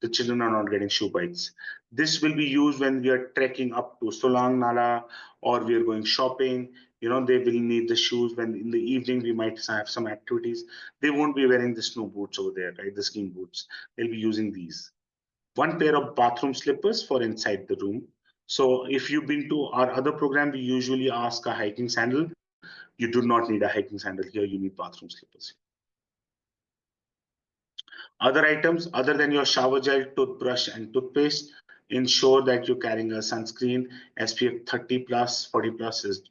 the children are not getting shoe bites. This will be used when we are trekking up to Solang Nala or we are going shopping. They will need the shoes when in the evening we might have some activities. They won't be wearing the snow boots over there, right? The skiing boots. They'll be using these. 1 pair of bathroom slippers for inside the room. So if you've been to our other program, we usually ask a hiking sandal. You do not need a hiking sandal here. You need bathroom slippers. Other items other than your shower gel, toothbrush, and toothpaste, ensure that you're carrying a sunscreen. SPF 30 plus, 40 plus is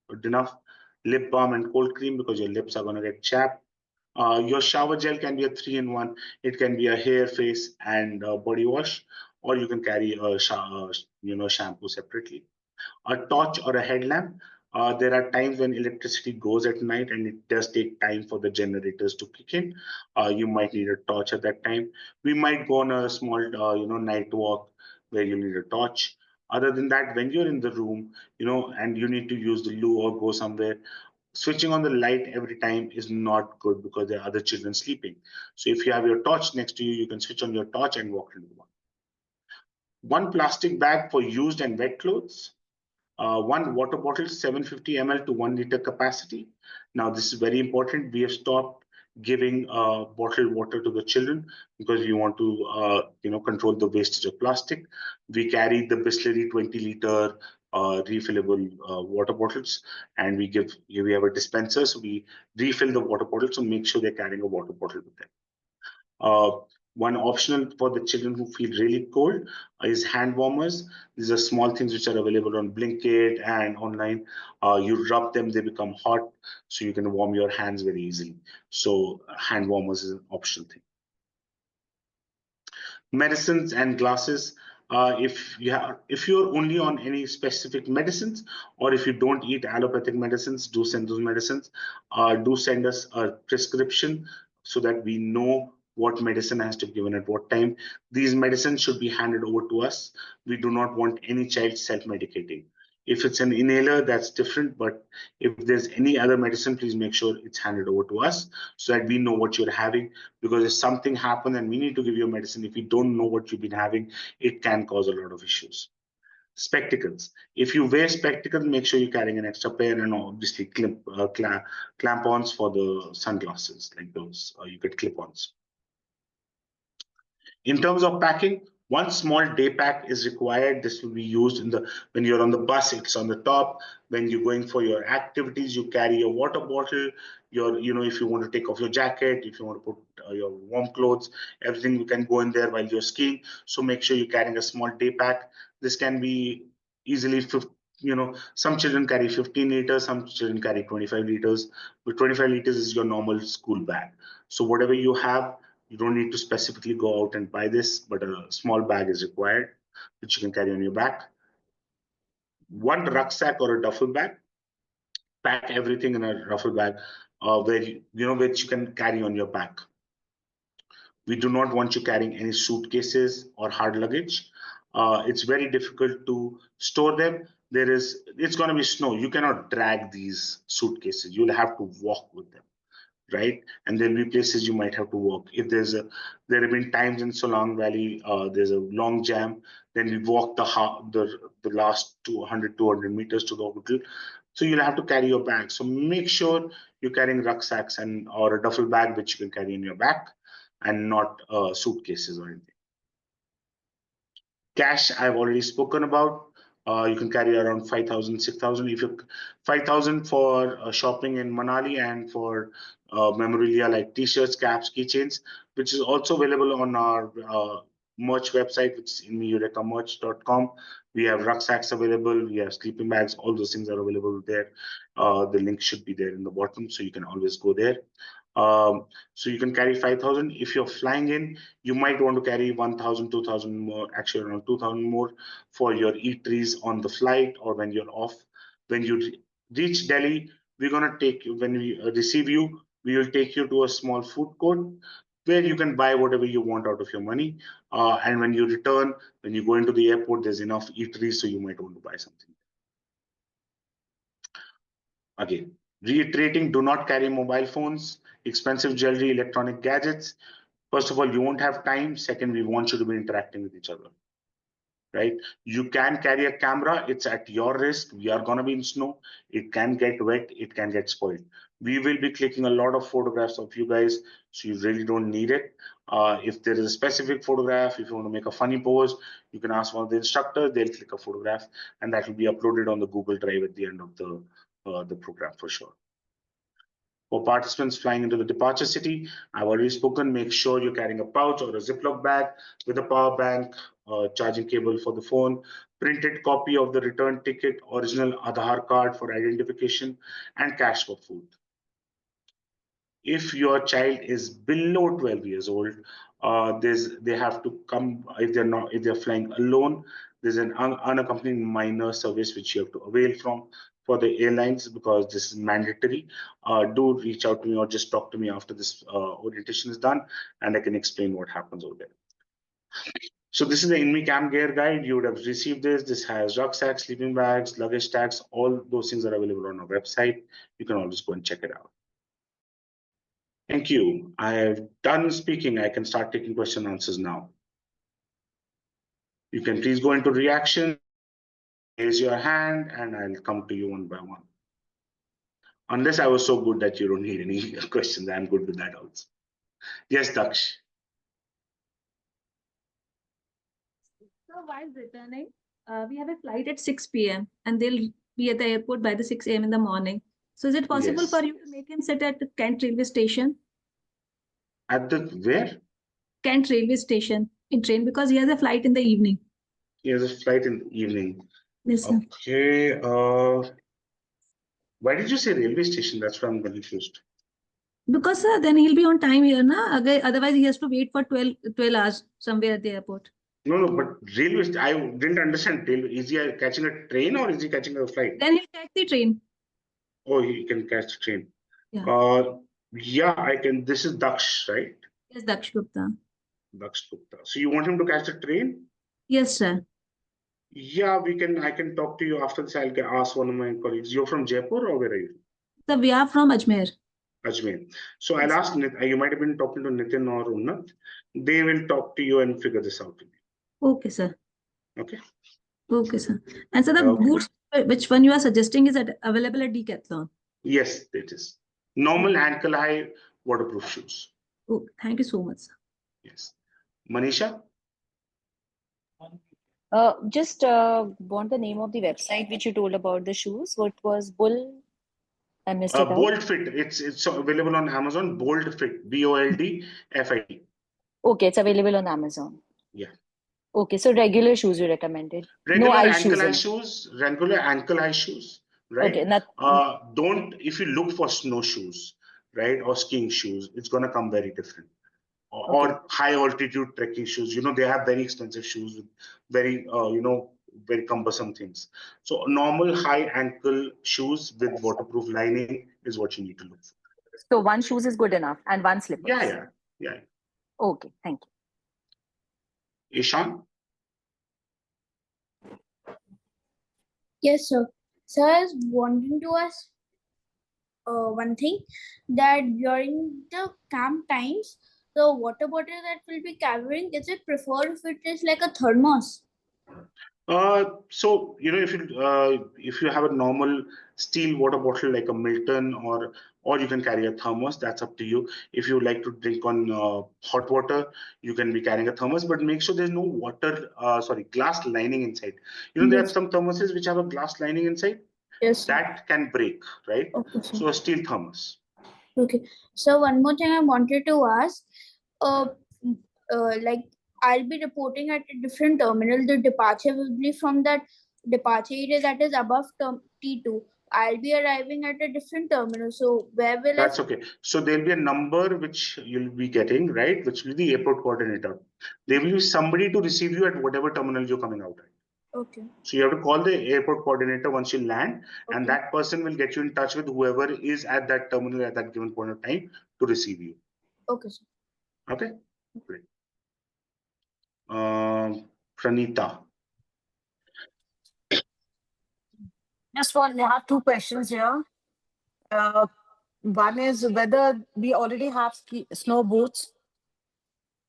good enough. Lip balm and cold cream because your lips are going to get chapped. Your shower gel can be a 3-in-1. It can be a hair, face, and body wash, or you can carry a shampoo separately. A torch or a headlamp. There are times when electricity goes at night and it does take time for the generators to kick in. You might need a torch at that time. We might go on a small, night walk where you need a torch. Other than that, when you're in the room, and you need to use the loo or go somewhere, switching on the light every time is not good because there are other children sleeping. So if you have your torch next to you, you can switch on your torch and walk into the one. 1 plastic bag for used and wet clothes. 1 water bottle, 750 ml to 1 liter capacity. Now, this is very important. We have stopped giving bottled water to the children because we want to, control the wastage of plastic. We carry the Bisleri 20-liter refillable water bottles, and we have a dispenser, so we refill the water bottle. So make sure they're carrying a water bottle with them. One optional for the children who feel really cold is hand warmers. These are small things which are available on Blinkit and online. You rub them, they become hot, so you can warm your hands very easily. So hand warmers is an optional thing. Medicines and glasses. If you're only on any specific medicines, or if you don't eat allopathic medicines, do send those medicines. Do send us a prescription so that we know what medicine has to be given at what time. These medicines should be handed over to us. We do not want any child self-medicating. If it's an inhaler, that's different. But if there's any other medicine, please make sure it's handed over to us so that we know what you're having. Because if something happens and we need to give you a medicine, if we don't know what you've been having, it can cause a lot of issues. Spectacles. If you wear spectacles, make sure you're carrying an extra pair, and obviously clamp-ons for the sunglasses, like those. You get clip-ons. In terms of packing, one small day pack is required. This will be used when you're on the bus, it's on the top. When you're going for your activities, you carry your water bottle, if you want to take off your jacket, if you want to put your warm clothes, everything you can go in there while you're skiing. So make sure you're carrying a small day pack. This can be easily, some children carry 15 liters, some children carry 25 liters. But 25 liters is your normal school bag. So whatever you have, you don't need to specifically go out and buy this, but a small bag is required, which you can carry on your back. One rucksack or a duffel bag. Pack everything in a duffel bag, which you can carry on your back. We do not want you carrying any suitcases or hard luggage. It's very difficult to store them. It's going to be snow. You cannot drag these suitcases. You'll have to walk with them. Right, and there'll be places you might have to walk. There have been times in Solang Valley, there's a long jam. Then we walk the last 200 meters to the hotel. So you'll have to carry your bag. So make sure you're carrying rucksacks or a duffel bag which you can carry in your back, and not suitcases or anything. Cash, I've already spoken about. You can carry around 5,000, 6,000. If you 5,000 for shopping in Manali, and for memorabilia like t-shirts, caps, keychains, which is also available on our merch website, which is inme.merch.com. We have rucksacks available. We have sleeping bags. All those things are available there. The link should be there in the bottom, so you can always go there. So you can carry 5,000. If you're flying in, you might want to carry 1,000, 2,000 more, actually around 2,000 more for your eateries on the flight or when you're off. When you reach Delhi, we're going to take you, when we receive you, we will take you to a small food court where you can buy whatever you want out of your money. And when you return, when you go into the airport, there's enough eateries, so you might want to buy something. Again, reiterating, do not carry mobile phones, expensive jewelry, electronic gadgets. First of all, you won't have time. Second, we want you to be interacting with each other. Right? You can carry a camera. It's at your risk. We are going to be in snow. It can get wet. It can get spoiled. We will be clicking a lot of photographs of you guys, so you really don't need it. If there is a specific photograph, if you want to make a funny pose, you can ask one of the instructors. They'll click a photograph, and that will be uploaded on the Google Drive at the end of the program for sure. For participants flying into the departure city, I've already spoken, make sure you're carrying a pouch or a Ziploc bag with a power bank, charging cable for the phone, printed copy of the return ticket, original Aadhaar card for identification, and cash for food. If your child is below 12 years old, they have to come. If they're flying alone, there's an unaccompanied minor service which you have to avail from for the airlines, because this is mandatory. Do reach out to me or just talk to me after this orientation is done, and I can explain what happens over there. So this is the Inme Camp Gear Guide. You would have received this. This has rucksacks, sleeping bags, luggage tags. All those things are available on our website. You can always go and check it out. Thank you. I have done speaking. I can start taking question and answers now. You can please go into reaction, raise your hand, and I'll come to you one by one. Unless I was so good that you don't need any questions, I'm good with that also. Yes, Daksh. So while returning, we have a flight at 6 p.m. and they'll be at the airport by the 6 a.m. in the morning. So is it possible Yes. for you to make him sit at the Kent railway station? At the where? Kent railway station in train because he has a flight in the evening. He has a flight in the evening. Yes, sir. Okay. Why did you say railway station? That's why I'm confused. Because sir, then he'll be on time here, na? Otherwise, he has to wait for 12 hours somewhere at the airport. No, but railway. I didn't understand. Is he catching a train or is he catching a flight? Then he'll catch the train. Oh, he can catch the train. Yeah. Yeah, I can. This is Daksh, right? Yes, Daksh Gupta. Daksh Gupta. So you want him to catch the train? Yes, sir. Yeah, we can. I can talk to you after this. I'll ask one of my colleagues. You're from Jaipur or where are you? So we are from Ajmer. Ajmer. So I'll ask you might have been talking to Nitin or Unnat. They will talk to you and figure this out with you. Okay, sir. Okay. Okay, sir. And so the boots, which one you are suggesting is available at Decathlon? Yes, it is. Normal ankle high waterproof shoes. Oh, thank you so much, sir. Yes. Manisha? Just want the name of the website which you told about the shoes. What was Bull? I missed it out. Bold Fit. It's available on Amazon. Bold Fit. BOLDFIT. Okay, it's available on Amazon. Yeah. Okay, so regular shoes you recommended. Regular No ankle high shoes. Regular ankle high shoes. Right. Okay, Don't, if you look for snowshoes, right, or skiing shoes, it's gonna come very different. Or high altitude trekking shoes. They have very expensive shoes with very very cumbersome things. So normal high ankle shoes with waterproof lining is what you need to look for. So one shoes is good enough and one slippers. Yeah. Okay, thank you. Ishan? Yes, sir. Sir, I was wanting to ask one thing, that during the camp times, the water bottle that we'll be carrying, is it preferred if it is like a thermos? So if you have a normal steel water bottle like a Milton, or you can carry a thermos, that's up to you. If you like to drink on hot water, you can be carrying a thermos, but make sure there's no glass lining inside. There are some thermoses which have a glass lining inside. Yes, sir. That can break, right? Okay, sir. So a steel thermos. Okay. So one more thing I wanted to ask, like I'll be reporting at a different terminal. The departure will be from that departure area that is above T2. I'll be arriving at a different terminal. So where will That's okay. So there'll be a number which you'll be getting, right? Which will be the airport coordinator. There will be somebody to receive you at whatever terminal you're coming out at. Okay. So you have to call the airport coordinator once you land, and that person will get you in touch with whoever is at that terminal at that given point of time to receive you. Okay, sir. Okay, great. Pranita. Just one, I have two questions here. One is whether we already have snow boots.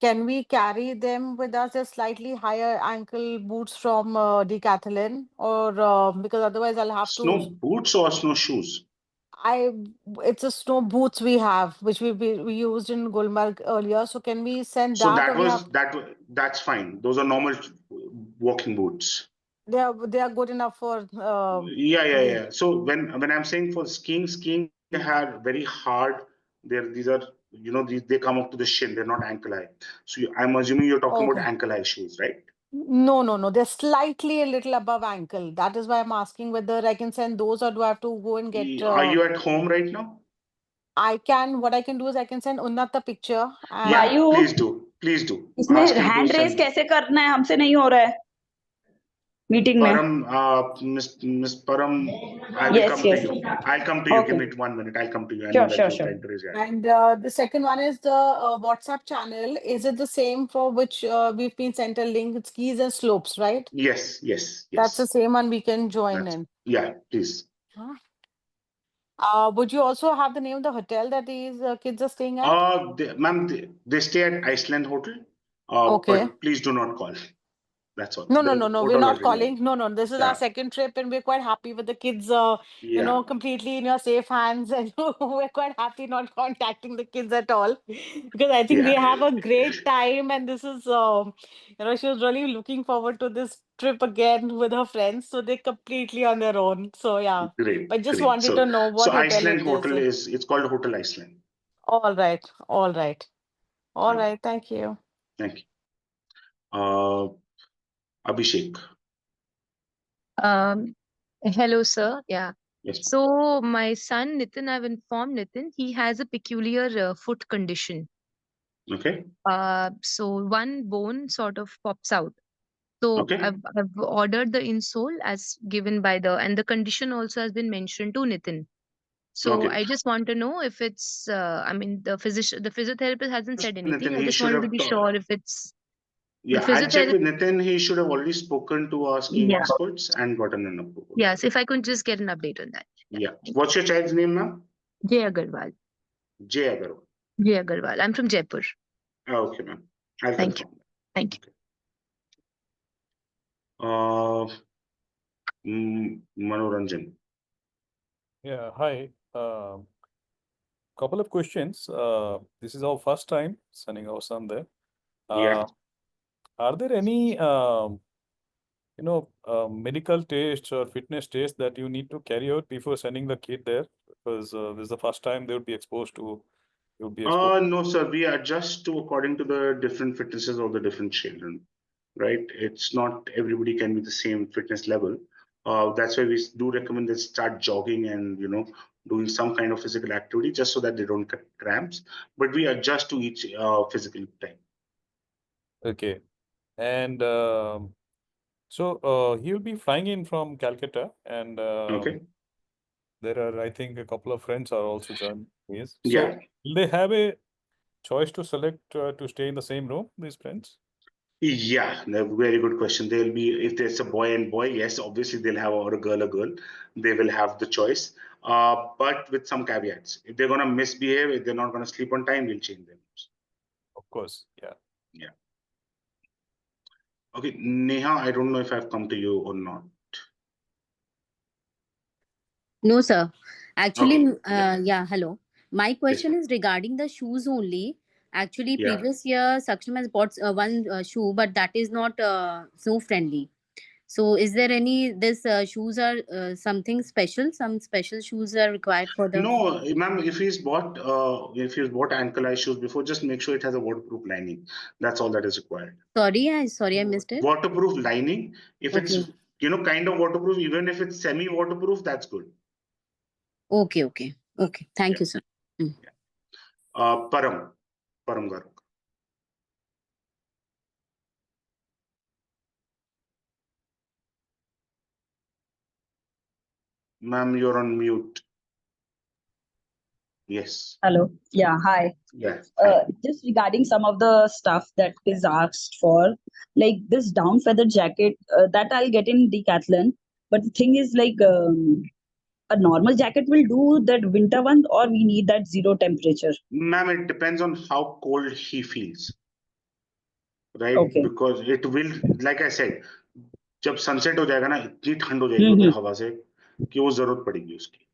Can we carry them with us as slightly higher ankle boots from Decathlon, or because otherwise I'll have Snow to. boots or snow shoes? It's a snow boots we have, which we used in Gulmarg earlier. So can we send So that, or we have? That's fine. Those are normal walking boots. They are good enough for. Yeah. So when I'm saying for skiing are very hard. These are they come up to the shin. They're not ankle high. So I'm assuming you're talking about ankle high shoes, right? No. They're slightly a little above ankle. That is why I'm asking whether I can send those, or do I have to go and get. Are you at home right now? What I can do is I can send Unnat the picture. Yeah, please do. इसमें hand raise कैसे करना है, हमसे नहीं हो रहा है meeting में. Miss Param, I will come to you. I'll come to you. Give me 1 minute. I'll come to you. I know that you're trying to raise your hand. And the second one is the WhatsApp channel. Is it the same for which we've been sent a link? It's skis and slopes, right? Yes. That's the same one we can join in. Yeah, please. Would you also have the name of the hotel that these kids are staying at? Ma'am, they stay at Iceland Hotel. Okay. But please do not call. That's all. No. We're not calling. No. This is our second trip, and we're quite happy with the kids. Completely in your safe hands, and we're quite happy not contacting the kids at all, because I think they have a great time, and this is, she was really looking forward to this trip again with her friends. So they're completely on their own. So yeah. Great. But just wanted to know what hotel Iceland it Hotel is. It's called Hotel Iceland. All right. Thank you. Thank you. Abhishek. Hello, sir. Yeah. Yes. So my son Nitin, I've informed Nitin, he has a peculiar foot condition. Okay. So one bone sort of pops out. So Okay. I've ordered the insole as given by and the condition also has been mentioned to Nitin. So Okay. I just want to know if it's, I mean, the physiotherapist hasn't said anything. Nitin, I he just should wanted to have be sure if it's the Yeah, I'll check physiotherapist. with Nitin. He should have already spoken to our skiing Yeah. experts and gotten an approval. Yes, if I could just get an update on that. Yeah. What's your child's name, ma'am? Jay Agarwal. Jay Agarwal. Jay Agarwal. I'm from Jaipur. Okay, ma'am. I'll Thank you. confirm. Thank you. Manoranjan. Yeah, hi. Couple of questions. This is our first time sending our son there. Yeah. Are there any, medical tests or fitness tests that you need to carry out before sending the kid there? Because this is the first time they would be exposed to. No, sir. We adjust to according to the different fitnesses of the different children, right? It's not everybody can be the same fitness level. That's why we do recommend they start jogging and doing some kind of physical activity just so that they don't get cramps. But we adjust to each physical type. Okay, and so he will be flying in from Calcutta, and Okay. there are, I think, a couple of friends are also joining. Yes. So Yeah. will they have a choice to select to stay in the same room, these friends? Yeah, very good question. They'll be, if there's a boy and boy, yes, obviously they'll have, or a girl, they will have the choice. But with some caveats. If they're gonna misbehave, if they're not gonna sleep on time, we'll change them. Of course, yeah. Yeah. Okay, Neha, I don't know if I've come to you or not. No, sir. Actually, Okay. yeah, hello. My question is regarding the shoes only. Actually, Yeah. previous year, Saksham has bought one shoe, but that is not snow friendly. So, is there any, this shoes are something special? Some special shoes are required for the. No, ma'am, if he's bought ankle high shoes before, just make sure it has a waterproof lining. That's all that is required. Sorry, I missed it. Waterproof lining. If it's, Okay. kind of waterproof, even if it's semi-waterproof, that's good. Okay. Thank Yeah. you, sir. Mm. Param Garg. Ma'am, you're on mute. Yes. Hello. Yeah, hi. Yeah. Just regarding some of the stuff that is asked for, like this down feather jacket, that I'll get in Decathlon. But the thing is, like, a normal jacket will do that winter one, or we need that zero temperature. Ma'am, it depends on how cold he feels. Right? Okay. Because it will, like I said, जब sunset हो जाएगा ना इतनी ठंड हो जाएगी उधर हवा से कि वो जरूरत पड़ेगी उसकी.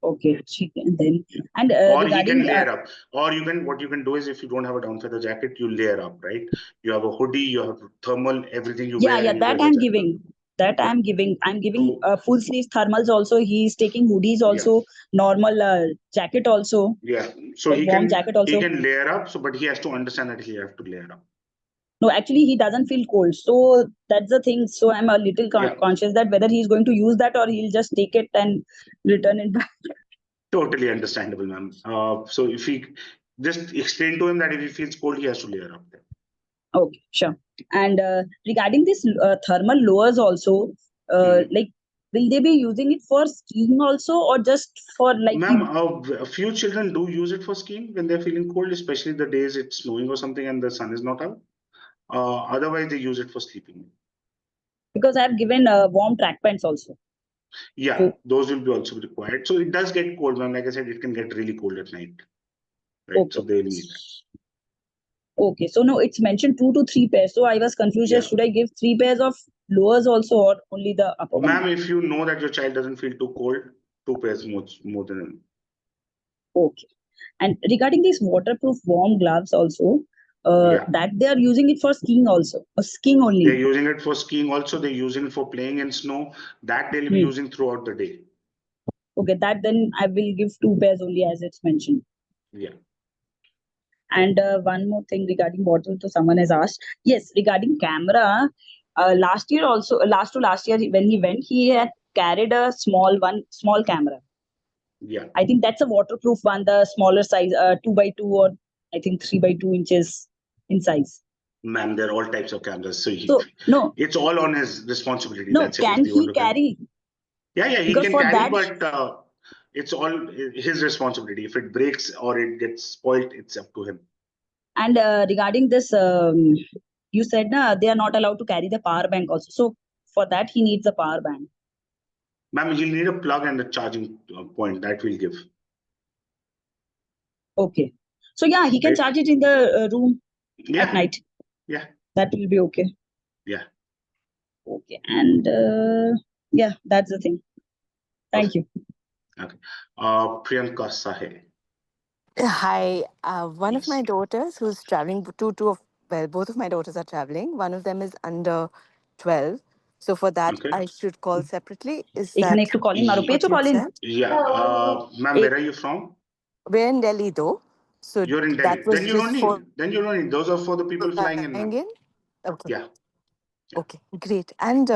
Okay, and then and or regarding he can layer up, or what you can do is, if you don't have a down feather jacket, you layer up, right? You have a hoodie, you have thermal, everything you wear. yeah, and you that wear I'm the jacket. giving. That I'm giving. I'm giving So- full sleeve thermals also. He's taking hoodies also, normal jacket also. Yeah, so like he warm can jacket also. he can layer up. So, but he has to understand that he have to layer up. No, actually, he doesn't feel cold. So that's the thing. So I'm a little Yeah. conscious that whether he's going to use that or he'll just take it and return it back. Totally understandable, ma'am. So if he just explain to him that if he feels cold, he has to layer up. Okay, sure. And regarding this thermal lowers also, like, will they be using it for skiing also, or just for like? Ma'am, a few children do use it for skiing when they're feeling cold, especially the days it's snowing or something and the sun is not out. Otherwise, they use it for sleeping. Because I've given warm track pants also. Yeah, those will be also required. So it does get cold, ma'am. Like I said, it can get really cold at night. Right. Okay. So they'll need that. Okay, so no, it's mentioned 2 to 3 pairs. So I was confused. Yeah. Should I give 3 pairs of lowers also, or only the upper one? Ma'am, if you know that your child doesn't feel too cold, 2 pairs more than enough. Okay. And regarding these waterproof warm gloves also, that they are using it for skiing also, or skiing only? They're using it for skiing also. They're using it for playing in snow. That they'll be using throughout the day. Okay, that then I will give 2 pairs only as it's mentioned. Yeah. And one more thing regarding bottle, so someone has asked. Yes, regarding camera, last year also, last year when he went, he had carried a small camera. Yeah, I think that's a waterproof one, the smaller size, 2x2 or I think 3x2 inches in size. ma'am, there are all types of cameras. So No, it's all on his responsibility. no, That's it. can If you want he to carry? yeah, he Because can for carry, that, but it's all his responsibility. If it breaks or it gets spoiled, it's up to him. and regarding this, you said they are not allowed to carry the power bank also. So for that, he needs a power bank. Ma'am, you'll need a plug and a charging point that we'll give. Okay. So yeah, he can Right. charge it in the room Yeah. at night. Yeah. That will be okay. Yeah. Okay. And yeah, that's the thing. Thank you. Okay. Priyanka Sahe. Hi, one of Yes. my daughters who's traveling, well, both of my daughters are traveling. One of them is under 12. So for that, Okay. I should call separately. Is এখানে that একটু calling মারো, what পেয়েছো you calling? said? Yeah. Ma'am, where are you from? We're in Delhi though. So You're in that Delhi. was Then you just don't for need. Then you don't need. Those are for the people flying in, flying ma'am. in. Okay. Yeah. Okay, great. And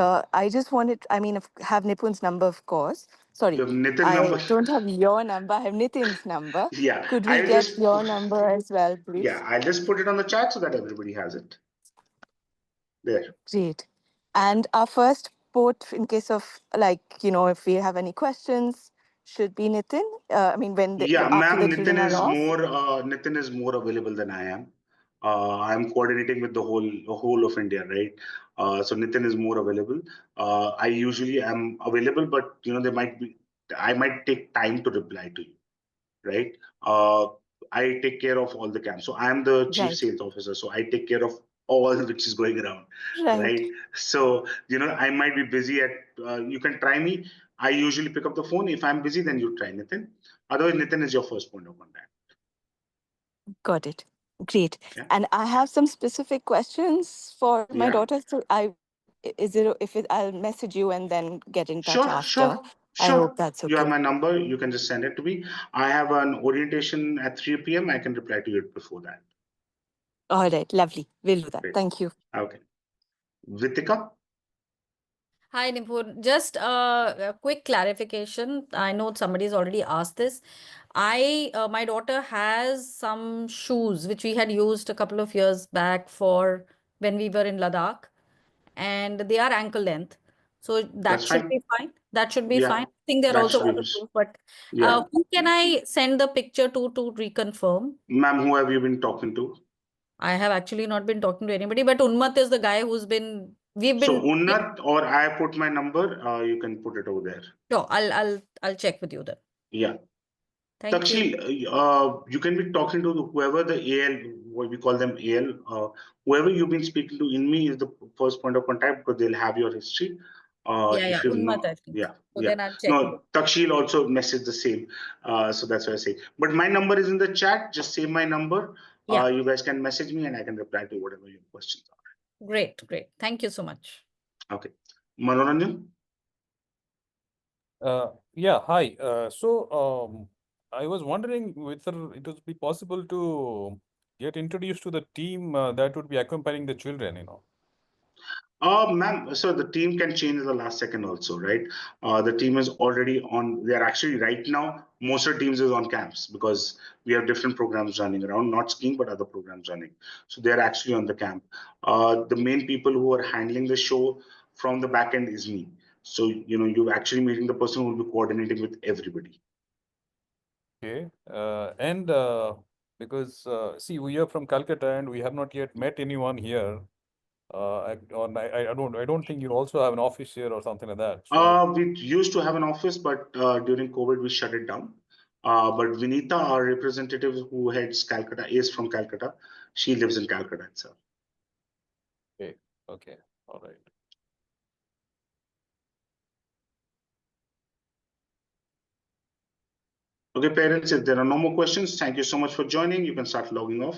I just wanted, I mean, have Nipun's number, of course. Sorry, You have Nitin I number. don't have your number. I have Nitin's number. Yeah. Could we I'll get just your number as well, please? yeah, I'll just put it on the chat so that everybody has it. There. Great. And our first port, in case of like, if we have any questions, should be Nitin. I mean, Yeah, after ma'am, the children are off. Nitin is more available than I am. I'm coordinating with the whole of India, right? So Nitin is more available. I usually am available, but I might take time to reply to you, right? I take care of all the camps. So I'm the chief Right. sales officer. So I take care of all which is going around, Right. right? So, I might be busy you can try me. I usually pick up the phone. If I'm busy, then you try Nitin. Otherwise, Nitin is your first point of contact. Got it. Great. Yeah. And I have some specific questions for my Yeah. daughter. So I'll message you and then get in touch after. Sure. I hope that's okay. You have my number. You can just send it to me. I have an orientation at 3 p.m. I can reply to you before that. All right. Lovely. We'll do that. Great. Thank you. Okay. Vitika? Hi, Nipur. Just a quick clarification. I know somebody's already asked this. My daughter has some shoes which we had used a couple of years back for when we were in Ladakh, and they are ankle length. So that That's should fine. be fine. That should be Yeah, fine. I think they're that also should be- waterproof, but Yeah. who can I send the picture to reconfirm? Ma'am, who have you been talking to? I have actually not been talking to anybody, but Unmat is the guy we've So been. Unnat, or I put my number, you can put it over there. Sure, I'll check with you then. Yeah. Thank you. Takshi, you can be talking to whoever the AL, what we call them AL, whoever you've been speaking to Inme is the first point of contact because they'll have your history. Yeah, If you've Unmat, not, I think. yeah, So yeah. then I'll check with No, Takshi will also message the same. So that's what I say. But my number is in the chat. Just save my number. Yeah. You guys can message me and I can reply to whatever your questions are. Great. Thank you so much. Okay. Manoranjan? Yeah, hi. I was wondering whether it would be possible to get introduced to the team that would be accompanying the children. Ma'am, so the team can change in the last second also, right? The team is already on, they're actually right now, most of the teams is on camps because we have different programs running around, not skiing, but other programs running. So they're actually on the camp. The main people who are handling the show from the back end is me. So, you're actually meeting the person who will be coordinating with everybody. Okay. Because see, we are from Calcutta and we have not yet met anyone here. I don't think you also have an office here or something like that. So We used to have an office, but during COVID, we shut it down. But Vinita, our representative who heads Calcutta, is from Calcutta. She lives in Calcutta itself. okay, all right. Okay, parents, if there are no more questions, thank you so much for joining. You can start logging off.